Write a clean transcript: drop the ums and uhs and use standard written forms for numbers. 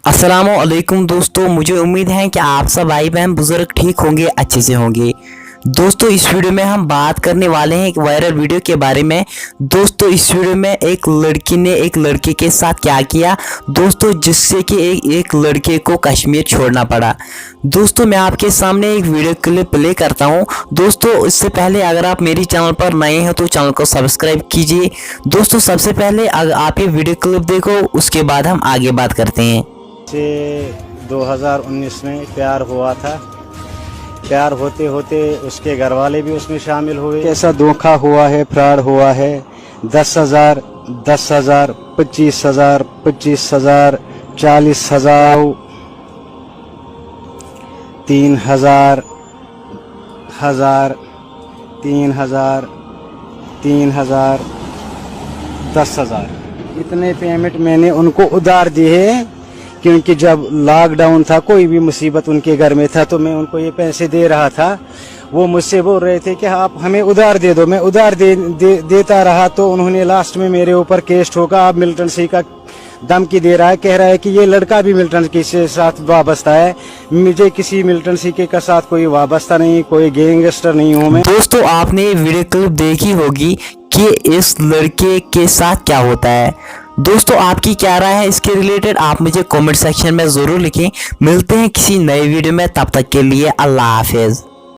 अस्सलामुअलैकुम दोस्तों, मुझे उम्मीद है कि आप सब भाई बहन बुजुर्ग ठीक होंगे, अच्छे से होंगे। दोस्तों इस वीडियो में हम बात करने वाले हैं एक वायरल वीडियो के बारे में। दोस्तों इस वीडियो में एक लड़की ने एक लड़के के साथ क्या किया दोस्तों, जिससे कि एक लड़के को कश्मीर छोड़ना पड़ा। दोस्तों मैं आपके सामने एक वीडियो क्लिप प्ले करता हूं। दोस्तों इससे पहले अगर आप मेरी चैनल पर नए हैं तो चैनल को सब्सक्राइब कीजिए। दोस्तों सबसे पहले अगर आप ये वीडियो क्लिप देखो, उसके बाद हम आगे बात करते हैं। से 2019 में प्यार हुआ था। प्यार होते होते उसके घर वाले भी उसमें शामिल हुए। कैसा धोखा हुआ है, फ्रॉड हुआ है। 10,000, 10,000, 25,000, 25,000, 40,000, 3,000, 1,000, 3,000, 3,000, 10,000, इतने पेमेंट मैंने उनको उधार दिए, क्योंकि जब लॉकडाउन था, कोई भी मुसीबत उनके घर में था, तो मैं उनको ये पैसे दे रहा था। वो मुझसे बोल रहे थे कि आप हमें उधार दे दो। मैं उधार देता रहा, तो उन्होंने लास्ट में मेरे ऊपर केस ठोका। आप मिलिटेंसी का धमकी दे रहा है, कह रहा है कि ये लड़का भी मिलिटेंसी के साथ वाबस्ता है। मुझे किसी मिलिटेंसी के साथ कोई वाबस्ता नहीं, कोई गैंगस्टर नहीं हूँ मैं। दोस्तों आपने ये वीडियो क्लिप देखी होगी कि इस लड़के के साथ क्या होता है। दोस्तों आपकी क्या राय है इसके रिलेटेड, आप मुझे कमेंट सेक्शन में ज़रूर लिखें। मिलते हैं किसी नए वीडियो में, तब तक के लिए अल्लाह हाफिज़।